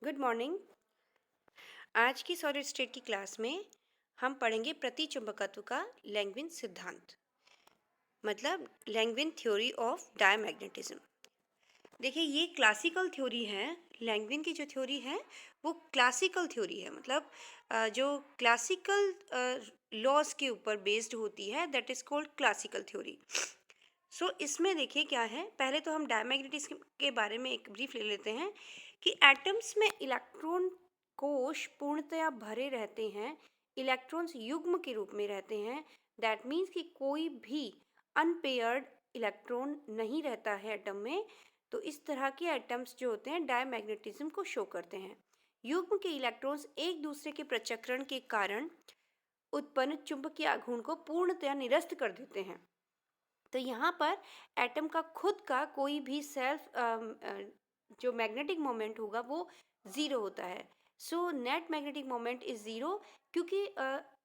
Good morning. आज की solid state की क्लास में हम पढ़ेंगे प्रतिचुंबकत्व का लैंगविन सिद्धांत, मतलब लैंगविन थ्योरी ऑफ डायमैग्नेटिज्म। देखिए, ये क्लासिकल थ्योरी है। लैंगविन की जो थ्योरी है वो क्लासिकल थ्योरी है, मतलब जो क्लासिकल लॉज के ऊपर बेस्ड होती है, that is called classical theory. So इसमें देखिए क्या है, पहले तो हम डायमैग्नेटिज्म के बारे में एक ब्रीफ ले लेते हैं कि एटम्स में इलेक्ट्रॉन कोश पूर्णतया भरे रहते हैं, इलेक्ट्रॉन्स युग्म के रूप में रहते हैं। दैट मीन्स कि कोई भी अनपेयर्ड इलेक्ट्रॉन नहीं रहता है एटम में। तो इस तरह के एटम्स जो होते हैं डायमैग्नेटिज्म को शो करते हैं। युग्म के इलेक्ट्रॉन्स एक दूसरे के प्रचक्रण के कारण उत्पन्न चुंबकीय आघूर्ण को पूर्णतया निरस्त कर देते हैं। तो यहाँ पर एटम का खुद का कोई भी सेल्फ जो मैग्नेटिक मोमेंट होगा वो ज़ीरो होता है। So net magnetic moment is zero, क्योंकि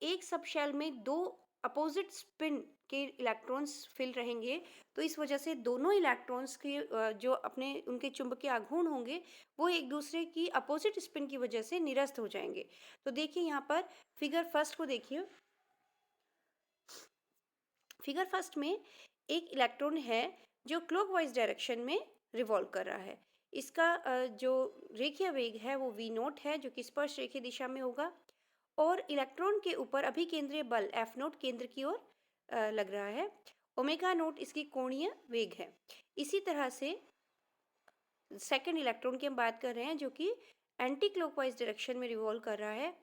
एक सब शेल में दो अपोजिट स्पिन के इलेक्ट्रॉन्स फिल रहेंगे। तो इस वजह से दोनों इलेक्ट्रॉन्स के जो अपने उनके चुंबकीय आघूर्ण होंगे वो एक दूसरे की अपोजिट स्पिन की वजह से निरस्त हो जाएंगे। तो देखिए यहाँ पर फिगर फर्स्ट को देखिए। फिगर फर्स्ट में एक इलेक्ट्रॉन है जो क्लॉकवाइज डायरेक्शन में रिवॉल्व कर रहा है। इसका जो रेखीय वेग है वो v नोट है, जो कि स्पर्श रेखीय दिशा में होगा। और इलेक्ट्रॉन के ऊपर अभिकेंद्रीय बल F नोट केंद्र की ओर लग रहा है। ओमेगा नोट इसकी कोणीय वेग है। इसी तरह से सेकेंड इलेक्ट्रॉन की हम बात कर रहे हैं जो कि एंटी क्लॉकवाइज डायरेक्शन में रिवॉल्व कर रहा है।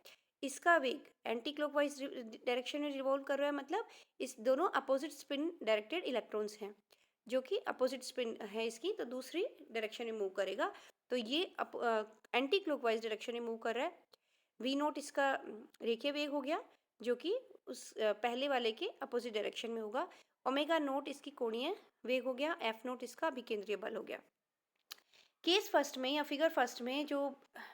इसका वेग एंटी क्लॉकवाइज डायरेक्शन में रिवॉल्व कर रहा है, मतलब इस दोनों अपोजिट स्पिन डायरेक्टेड इलेक्ट्रॉन्स हैं जो कि अपोजिट स्पिन है इसकी, तो दूसरी डायरेक्शन में मूव करेगा। तो ये एंटी क्लॉकवाइज डायरेक्शन में मूव कर रहा है। वी नोट इसका रेखीय वेग हो गया जो कि उस पहले वाले के अपोजिट डायरेक्शन में होगा। ओमेगा नोट इसकी कोणीय वेग हो गया। एफ नोट इसका अभिकेंद्रीय बल हो गया। केस फर्स्ट में या फिगर फर्स्ट में जो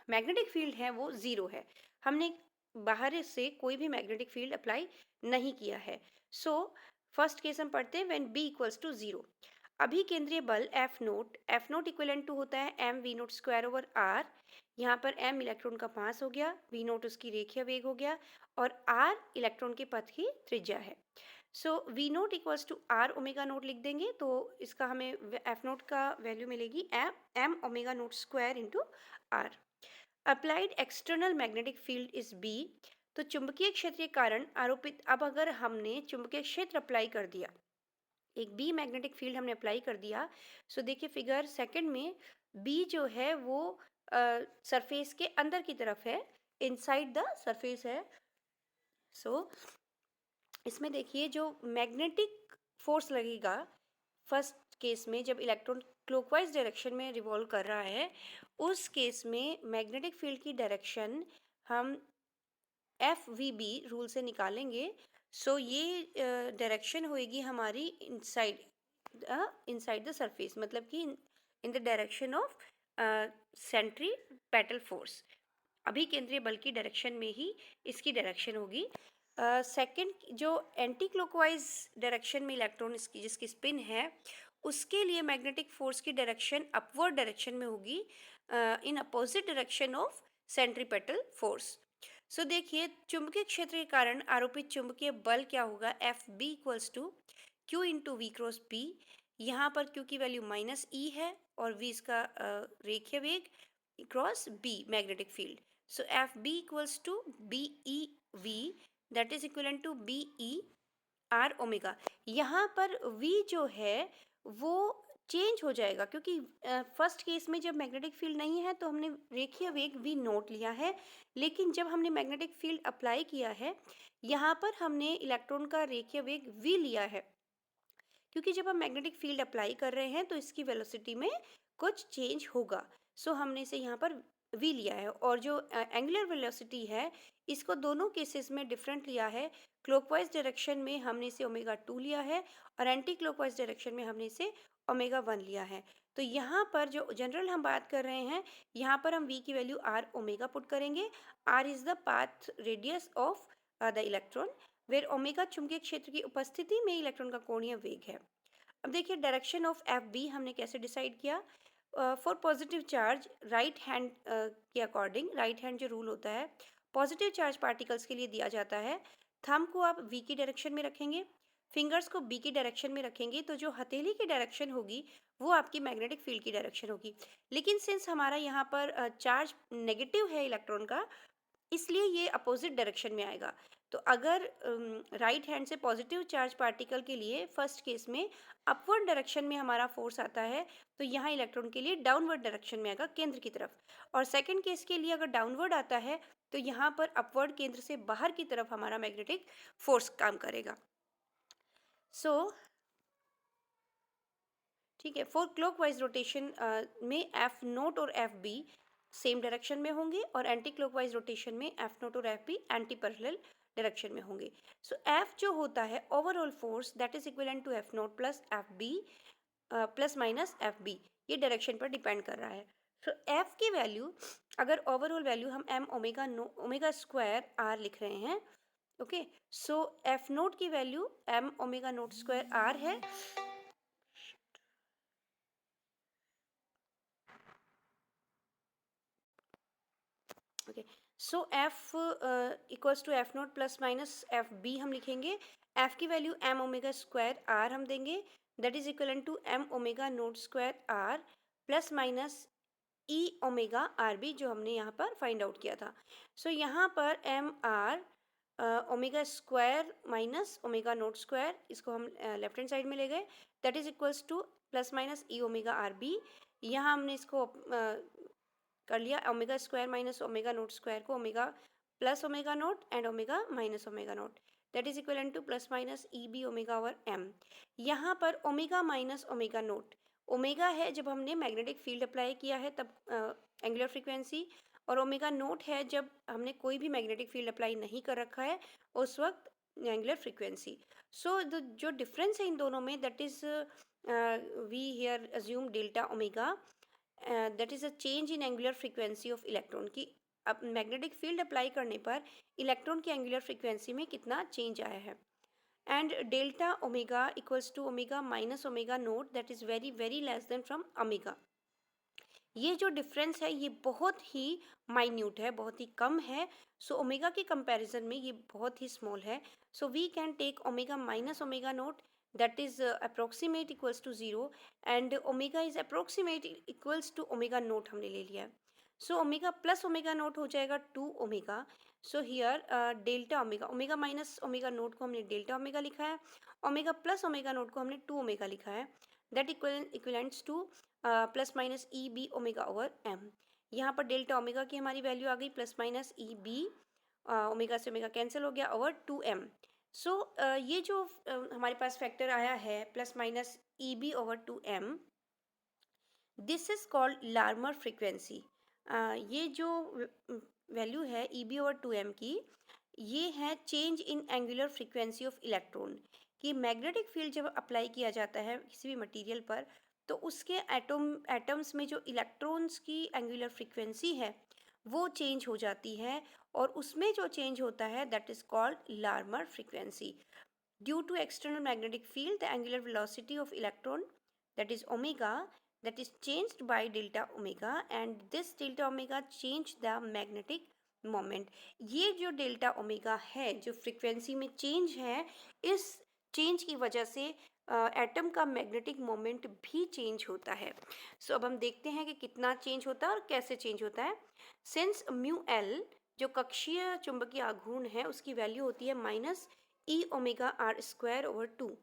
मैग्नेटिक फील्ड है वो ज़ीरो है। हमने बाहर से कोई भी मैग्नेटिक फील्ड अप्लाई नहीं किया है। सो फर्स्ट केस हम पढ़ते हैं when B equals to zero. अभी केंद्रीय बल एफ नोट इक्वलेंट टू होता है M V naught square over R. यहाँ पर एम इलेक्ट्रॉन का मास हो गया, वी नोट उसकी रेखीय वेग हो गया, और आर इलेक्ट्रॉन के पथ की त्रिज्या है। So V naught equals to R omega naught लिख देंगे, तो इसका हमें एफ नोट का वैल्यू मिलेगी M omega naught square into R. Applied external magnetic field is B. तो चुंबकीय क्षेत्र के कारण आरोपित, अब अगर हमने चुंबकीय क्षेत्र अप्लाई कर दिया, एक बी मैग्नेटिक फील्ड हमने अप्लाई कर दिया। सो देखिए फिगर सेकंड में बी जो है वो सरफेस के अंदर की तरफ है, इनसाइड द सरफेस है। सो इसमें देखिए जो मैग्नेटिक फोर्स लगेगा फर्स्ट केस में, जब इलेक्ट्रॉन क्लॉकवाइज डायरेक्शन में रिवॉल्व कर रहा है, उस केस में मैग्नेटिक फील्ड की डायरेक्शन हम एफ वी बी रूल से निकालेंगे। सो ये डायरेक्शन होएगी हमारी इनसाइड द सरफेस, मतलब कि in the direction of centripetal force. अभी केंद्रीय बल की डायरेक्शन में ही इसकी डायरेक्शन होगी। सेकंड जो एंटी क्लॉकवाइज डायरेक्शन में इलेक्ट्रॉन इसकी जिसकी स्पिन है, उसके लिए मैग्नेटिक फोर्स की डायरेक्शन अपवर्ड डायरेक्शन में होगी, in opposite direction of centripetal force. So देखिए चुंबकीय क्षेत्र के कारण आरोपित चुंबकीय बल क्या होगा, F B equals to Q into V cross B. यहाँ पर क्यू की वैल्यू माइनस ई है और वी इसका रेखीय वेग cross B magnetic field. So F B equals to B E V, that is equivalent to B E R omega. यहाँ पर v जो है वो चेंज हो जाएगा, क्योंकि फर्स्ट केस में जब मैग्नेटिक फील्ड नहीं है तो हमने रेखीय वेग v नोट लिया है, लेकिन जब हमने मैग्नेटिक फील्ड अप्लाई किया है यहाँ पर हमने इलेक्ट्रॉन का रेखीय वेग v लिया है, क्योंकि जब हम मैग्नेटिक फील्ड अप्लाई कर रहे हैं तो इसकी वेलोसिटी में कुछ चेंज होगा। सो हमने इसे यहाँ पर v लिया है, और जो एंगुलर वेलोसिटी है इसको दोनों केसेस में डिफरेंट लिया है। क्लॉकवाइज डायरेक्शन में हमने इसे ओमेगा टू लिया है और एंटी क्लॉकवाइज डायरेक्शन में हमने इसे ओमेगा वन लिया है। तो यहाँ पर जो जनरल हम बात कर रहे हैं, यहाँ पर हम v की वैल्यू आर ओमेगा पुट करेंगे। R is the path radius of the electron, where omega चुंबकीय क्षेत्र की उपस्थिति में इलेक्ट्रॉन का कोणीय वेग है। अब देखिए डायरेक्शन ऑफ एफ बी हमने कैसे डिसाइड किया। For positive charge right hand के अकॉर्डिंग, राइट हैंड जो रूल होता है पॉजिटिव चार्ज पार्टिकल्स के लिए दिया जाता है, थंब को आप वी की डायरेक्शन में रखेंगे, फिंगर्स को बी की डायरेक्शन में रखेंगे, तो जो हथेली की डायरेक्शन होगी वो आपकी मैग्नेटिक फील्ड की डायरेक्शन होगी। लेकिन सिंस हमारा यहाँ पर चार्ज नेगेटिव है इलेक्ट्रॉन का, इसलिए ये अपोजिट डायरेक्शन में आएगा। तो अगर राइट हैंड से पॉजिटिव चार्ज पार्टिकल के लिए फर्स्ट केस में अपवर्ड डायरेक्शन में हमारा फोर्स आता है, तो यहाँ इलेक्ट्रॉन के लिए डाउनवर्ड डायरेक्शन में आएगा, केंद्र की तरफ। और सेकंड केस के लिए अगर डाउनवर्ड आता है तो यहाँ पर अपवर्ड, केंद्र से बाहर की तरफ हमारा मैग्नेटिक फोर्स काम करेगा। सो ठीक है, फॉर क्लॉकवाइज रोटेशन में एफ नोट और एफ बी सेम डायरेक्शन में होंगे, और एंटी क्लॉकवाइज रोटेशन में एफ नोट और F B anti parallel direction में होंगे। सो एफ जो होता है overall force, that is equivalent to F naught plus F B plus minus F B, ये डायरेक्शन पर डिपेंड कर रहा है। सो एफ की वैल्यू, अगर ओवरऑल वैल्यू हम एम ओमेगा स्क्वायर आर लिख रहे हैं, ओके, सो एफ नोट की value M omega naught square R है, okay. So F equals to F naught plus minus F B हम लिखेंगे, एफ की value M omega square R हम देंगे, that is equal to M omega naught square R plus minus E omega R B, जो हमने यहाँ पर find out किया था। सो यहाँ पर M R omega square minus omega naught square, इसको हम लेफ्ट हैंड साइड में ले गए, that is equals to plus minus E omega R B. यहाँ हमने इसको कर लिया, omega square minus omega naught square को omega plus omega naught and omega minus omega naught, that is equal to plus minus E B omega over M. यहाँ पर omega minus omega naught, omega है जब हमने magnetic field apply किया है तब angular frequency, और ओमेगा नोट है जब हमने कोई भी मैग्नेटिक फील्ड अप्लाई नहीं कर रखा है उस वक्त एंगुलर फ्रीक्वेंसी। सो जो डिफरेंस है इन दोनों में, that is we here assume delta omega, that is a change in angular frequency of electron की। अब मैग्नेटिक फील्ड अप्लाई करने पर इलेक्ट्रॉन की एंगुलर फ्रीक्वेंसी में कितना चेंज आया है। And delta omega equals to omega minus omega naught, that is very very less than from omega. ये जो डिफरेंस है ये बहुत ही माइन्यूट है, बहुत ही कम है। सो ओमेगा के कंपैरिजन में ये बहुत ही स्मॉल है। So we can take omega minus omega naught, that is approximate equals to 0, and omega is approximate equals to omega note हमने ले लिया है। So omega plus omega note हो जाएगा 2 omega. So here delta omega, omega minus omega note को हमने delta omega लिखा है, ओमेगा प्लस ओमेगा नोट को हमने 2 ओमेगा लिखा है, that equivalents to plus minus E B omega over M. यहाँ पर डेल्टा ओमेगा की हमारी वैल्यू आ गई plus minus E B, omega से ओमेगा कैंसिल हो गया, ओवर 2m। सो ये जो हमारे पास फैक्टर आया है plus minus E B over 2m, this is called Larmor frequency. ये जो वैल्यू है ई बी ओवर 2m की, ये है change in angular frequency of electron. कि मैग्नेटिक फील्ड जब अप्लाई किया जाता है किसी भी मटेरियल पर, तो उसके एटम्स में जो इलेक्ट्रॉन्स की एंगुलर फ्रीक्वेंसी है वो चेंज हो जाती है, और उसमें जो चेंज होता है that is called Larmor frequency. Due to external magnetic field the angular velocity of electron, that is omega, that is changed by delta omega, and this delta omega change the magnetic moment। ये जो delta omega है जो frequency में change है, इस change की वजह से एटम का मैग्नेटिक मोमेंट भी चेंज होता है। सो अब हम देखते हैं कि कितना चेंज होता है और कैसे चेंज होता है। सिंस म्यू एल जो कक्षीय चुंबकीय आघूर्ण है उसकी वैल्यू होती है minus E omega R square over 2।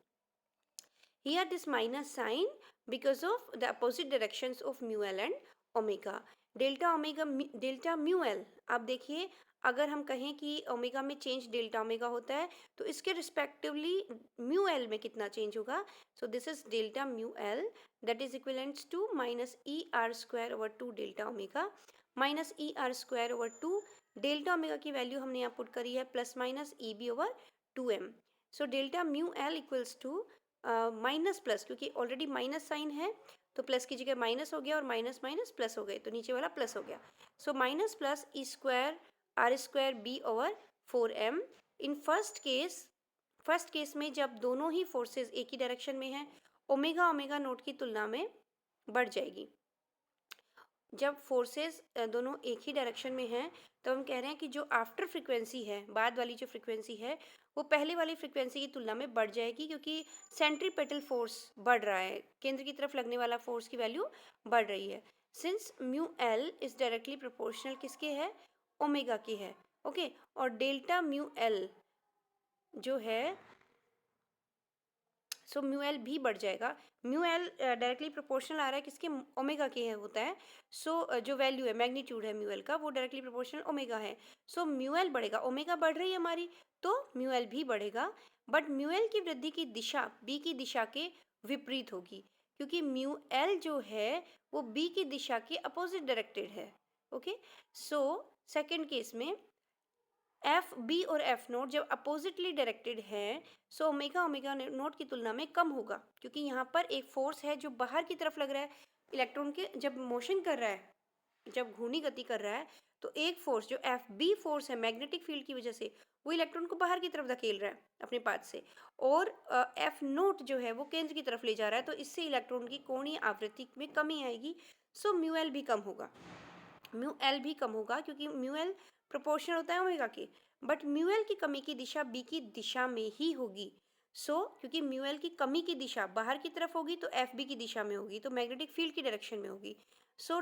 Here this minus sign because of the opposite directions of mu l and omega। Delta mu L, अब देखिए अगर हम कहें कि ओमेगा में चेंज डेल्टा ओमेगा होता है तो इसके रिस्पेक्टिवली म्यू एल में कितना चेंज होगा। So this is delta mu L, that is equivalent to minus E R square over 2 delta omega, minus E R square over 2। Delta omega की value हमने यहाँ पुट करी है plus minus E B over 2m। So delta mu L equals to minus plus, क्योंकि already minus sign है तो plus की जगह माइनस हो गया और माइनस माइनस प्लस हो गए तो नीचे वाला प्लस हो गया। So minus plus E square R square B over 4m। In first case में जब दोनों ही फोर्सेस एक ही डायरेक्शन में हैं, ओमेगा ओमेगा नोट की तुलना में बढ़ जाएगी। जब फोर्सेस दोनों एक ही डायरेक्शन में हैं तो हम कह रहे हैं कि जो आफ्टर फ्रीक्वेंसी है, बाद वाली जो फ्रीक्वेंसी है, वो पहले वाली फ्रीक्वेंसी की तुलना में बढ़ जाएगी, क्योंकि सेंट्रीपेटल फोर्स बढ़ रहा है, केंद्र की तरफ लगने वाला फोर्स की वैल्यू बढ़ रही है। Since mu L is directly proportional किसके है, ओमेगा की है। ओके, और डेल्टा म्यू एल जो है, सो म्यू एल भी बढ़ जाएगा। म्यू एल डायरेक्टली प्रोपोर्शनल आ रहा है किसके, ओमेगा के है होता है। सो जो वैल्यू है, मैग्नीट्यूड है म्यू एल का, वो डायरेक्टली प्रोपोर्शनल ओमेगा है। सो म्यू एल बढ़ेगा, ओमेगा बढ़ रही है हमारी, तो म्यू एल भी बढ़ेगा। बट म्यू एल की वृद्धि की दिशा बी की दिशा के विपरीत होगी, क्योंकि म्यू एल जो है वो बी की दिशा के अपोजिट डायरेक्टेड है। ओके, सो सेकेंड केस में एफ बी और एफ नोट जब अपोजिटली डायरेक्टेड है, सो ओमेगा ओमेगा नोट की तुलना में कम होगा, क्योंकि यहाँ पर एक फोर्स है जो बाहर की तरफ लग रहा है इलेक्ट्रॉन के, जब मोशन कर रहा है, जब घूर्णी गति कर रहा है, तो एक फोर्स जो एफ बी फोर्स है मैग्नेटिक फील्ड की वजह से, वो इलेक्ट्रॉन को बाहर की तरफ धकेल रहा है अपने पाथ से, और एफ नोट जो है वो केंद्र की तरफ ले जा रहा है, तो इससे इलेक्ट्रॉन की कोणीय आवृत्ति में कमी आएगी। सो म्यू एल भी कम होगा, म्यू एल भी कम होगा, क्योंकि म्यू एल प्रोपोर्शनल होता है ओमेगा के, बट म्यू एल की कमी की दिशा बी की दिशा में ही होगी। क्योंकि म्यू एल की कमी की दिशा बाहर की तरफ होगी, तो एफ बी की दिशा में होगी, तो मैग्नेटिक फील्ड की डायरेक्शन में होगी।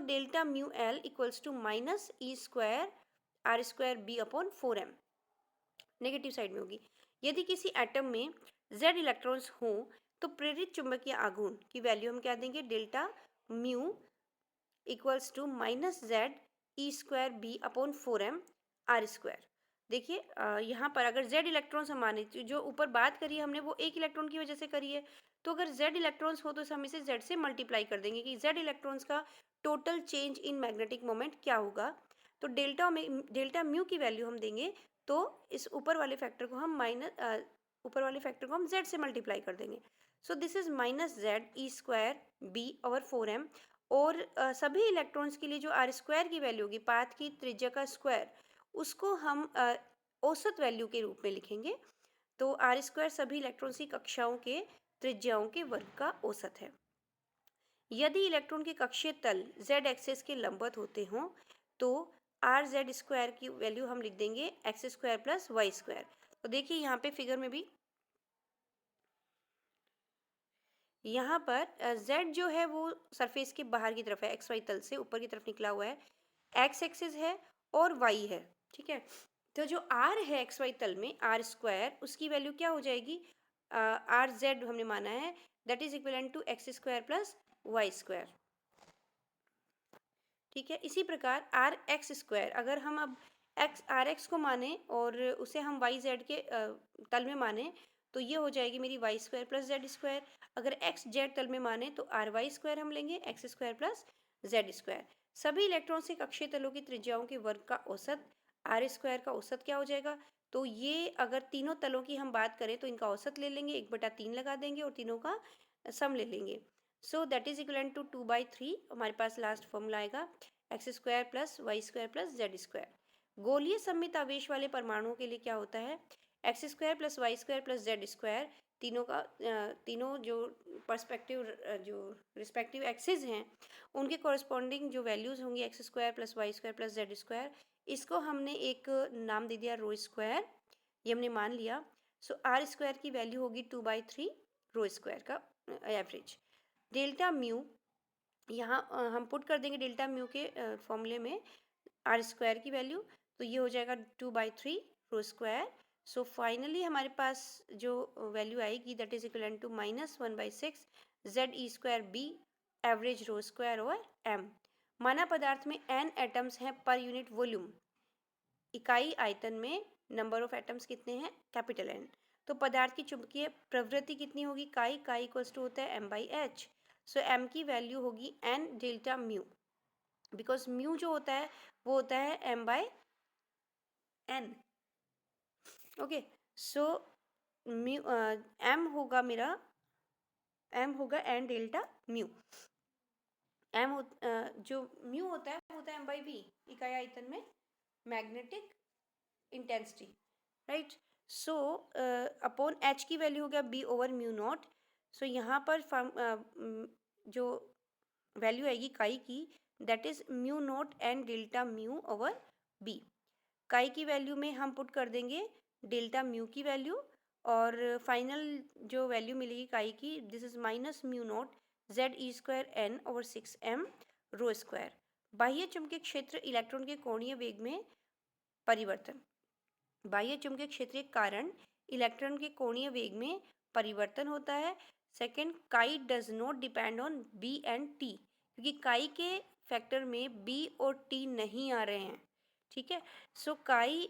Delta mu L equals to minus E square R square B upon 4m, negative side में होगी। यदि किसी एटम में z इलेक्ट्रॉन्स हों तो प्रेरित चुंबकीय आघूर्ण की वैल्यू हम क्या देंगे, delta mu equals to minus Z E square B upon 4m R square. देखिए यहाँ पर अगर z इलेक्ट्रॉन्स हम माने, जो ऊपर बात करी है हमने वो एक इलेक्ट्रॉन की वजह से करी है, तो अगर z इलेक्ट्रॉन्स हो तो हम इसे z से मल्टीप्लाई कर देंगे कि z इलेक्ट्रॉन्स का total change in magnetic moment क्या होगा। तो डेल्टा म्यू की वैल्यू हम देंगे, तो इस ऊपर वाले फैक्टर को हम ऊपर वाले फैक्टर को हम z से मल्टीप्लाई कर देंगे। So this is minus Z E square B over 4m। और सभी इलेक्ट्रॉन्स के लिए जो आर स्क्वायर की वैल्यू होगी, पाथ की त्रिज्या का स्क्वायर, उसको हम औसत वैल्यू के रूप में लिखेंगे। तो आर स्क्वायर सभी इलेक्ट्रॉन्स की कक्षाओं के त्रिज्याओं के वर्ग का औसत है। यदि इलेक्ट्रॉन के कक्षीय तल z एक्सिस के लंबवत होते हों तो आर जेड स्क्वायर की वैल्यू हम लिख देंगे X square plus Y square. तो देखिए यहाँ पे फिगर में भी, यहाँ पर z जो है वो सरफेस के बाहर की तरफ है, एक्स वाई तल से ऊपर की तरफ निकला हुआ है, एक्स एक्सिस है और y है, ठीक है। तो जो r है एक्स वाई तल में, आर स्क्वायर, उसकी वैल्यू क्या हो जाएगी, आर जेड हमने माना है, that is equivalent to X square plus Y square, ठीक है। इसी प्रकार आर एक्स स्क्वायर, अगर हम अब एक्स आर एक्स को माने और उसे हम वाई जेड के तल में माने, तो ये हो जाएगी मेरी Y square plus Z square. अगर एक्स जेड तल में माने तो आर वाई स्क्वायर हम लेंगे, X square plus Z square. सभी इलेक्ट्रॉन से कक्षीय तलों की त्रिज्याओं के वर्ग का औसत, आर स्क्वायर का औसत क्या हो जाएगा, तो ये अगर तीनों तलों की हम बात करें तो इनका औसत ले लेंगे, 1/3 लगा देंगे और तीनों का सम ले लेंगे। So that is equivalent to 2/3, हमारे पास लास्ट फॉर्मूला आएगा X square plus Y square plus Z square. गोलीय सममित आवेश वाले परमाणुओं के लिए क्या होता है, X square plus Y square plus Z square, तीनों जो पर्सपेक्टिव जो रिस्पेक्टिव एक्सिस हैं उनके कॉरस्पॉन्डिंग जो वैल्यूज़ होंगी X square plus Y square plus Z square, इसको हमने एक नाम दे दिया रो स्क्वायर, ये हमने मान लिया। सो आर स्क्वायर की वैल्यू होगी 2/3 रो स्क्वायर का एवरेज। डेल्टा म्यू यहाँ हम पुट कर देंगे डेल्टा म्यू के फॉर्मूले में आर स्क्वायर की वैल्यू, तो ये हो जाएगा 2/3 रो स्क्वायर। सो फाइनली हमारे पास जो वैल्यू आएगी that is equal to -1/6 Z E square B average rho square और एम। माना पदार्थ में n एटम्स हैं पर यूनिट वॉल्यूम, इकाई आयतन में नंबर ऑफ एटम्स कितने हैं, कैपिटल N। तो पदार्थ की चुंबकीय प्रवृत्ति कितनी होगी, काई इक्वल्स टू होता है m/h। सो m की वैल्यू होगी n delta mu, because mu जो होता है वो होता है m/n। Okay, so mu m होगा मेरा, m होगा n डेल्टा म्यू। जो म्यू होता है m/v, इकाई आयतन में magnetic intensity, right. So upon h की वैल्यू हो गया b over mu naught. So यहाँ पर जो वैल्यू आएगी काई की that is mu naught and delta mu over B. Chi की वैल्यू में हम पुट कर देंगे डेल्टा म्यू की वैल्यू, और फाइनल जो वैल्यू मिलेगी काई की, this is minus mu naught Z E square N over 6m row square. बाह्य चुंबकीय क्षेत्र इलेक्ट्रॉन के कोणीय वेग में परिवर्तन। बाह्य चुंबकीय क्षेत्र के कारण इलेक्ट्रॉन के कोणीय वेग में परिवर्तन होता है। Second, chi does not depend on B and T, क्योंकि काई के फैक्टर में बी और टी नहीं आ रहे हैं। ठीक है, सो काई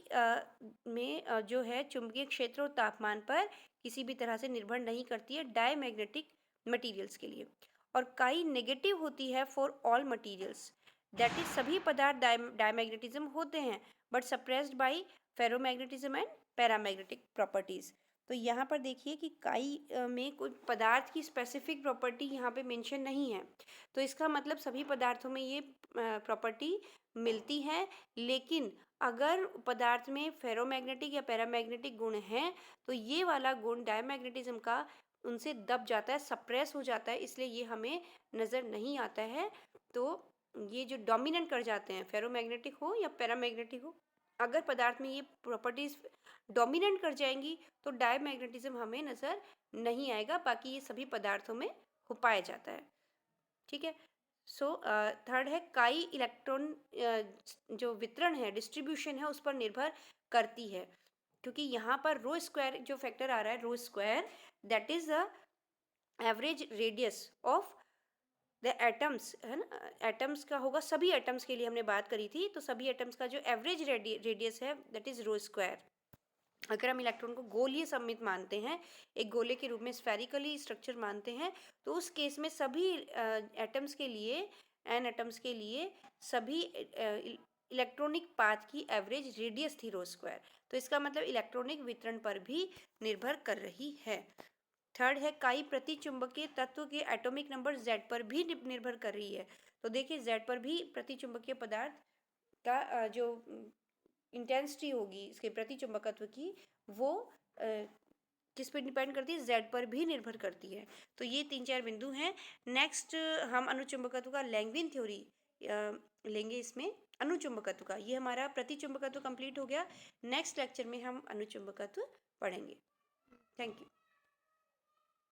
में जो है चुंबकीय क्षेत्र और तापमान पर किसी भी तरह से निर्भर नहीं करती है डायमैग्नेटिक मटेरियल्स के लिए। और काई नेगेटिव होती है for all materials, that is सभी पदार्थ डायमैग्नेटिज्म होते हैं but suppressed by ferromagnetism and paramagnetic properties. तो यहाँ पर देखिए कि काई में कोई पदार्थ की स्पेसिफिक प्रॉपर्टी यहाँ पे मेंशन नहीं है, तो इसका मतलब सभी पदार्थों में ये प्रॉपर्टी मिलती है। लेकिन अगर पदार्थ में फेरोमैग्नेटिक या पैरामैग्नेटिक गुण हैं तो ये वाला गुण डायमैग्नेटिज्म का उनसे दब जाता है, सप्रेस हो जाता है, इसलिए ये हमें नज़र नहीं आता है। तो ये जो डोमिनेंट कर जाते हैं, फेरोमैग्नेटिक हो या पैरामैग्नेटिक हो, अगर पदार्थ में ये प्रॉपर्टीज डोमिनेंट कर जाएंगी तो डायमैग्नेटिज्म हमें नज़र नहीं आएगा। बाकी ये सभी पदार्थों में हो पाया जाता है। ठीक है, सो थर्ड है काई इलेक्ट्रॉन जो वितरण है, डिस्ट्रीब्यूशन है, उस पर निर्भर करती है, क्योंकि यहाँ पर रो स्क्वायर जो फैक्टर आ रहा है, rho square that is the average radius of the atoms, है ना। एटम्स का होगा, सभी एटम्स के लिए हमने बात करी थी, तो सभी एटम्स का जो एवरेज रेडियस है दैट इज रो स्क्वायर। अगर हम इलेक्ट्रॉन को गोलीय सममित मानते हैं, एक गोले के रूप में स्फेरिकली स्ट्रक्चर मानते हैं, तो उस केस में सभी एटम्स के लिए, एन एटम्स के लिए सभी इलेक्ट्रॉनिक पाथ की एवरेज रेडियस थी रो स्क्वायर। तो इसका मतलब इलेक्ट्रॉनिक वितरण पर भी निर्भर कर रही है। थर्ड है काई प्रति चुंबकीय तत्व के एटॉमिक नंबर Z पर भी निर्भर कर रही है। तो देखिए Z पर भी प्रति चुंबकीय पदार्थ का जो इंटेंसिटी होगी इसके प्रति चुंबकत्व की, वो किस पे डिपेंड करती है, Z पर भी निर्भर करती है। तो ये 3-4 बिंदु हैं। नेक्स्ट हम अनुचुंबकत्व का लैंगविन थ्योरी लेंगे, इसमें अनुचुंबकत्व का। ये हमारा प्रतिचुंबकत्व कंप्लीट हो गया। नेक्स्ट लेक्चर में हम अनुचुंबकत्व पढ़ेंगे। Thank you.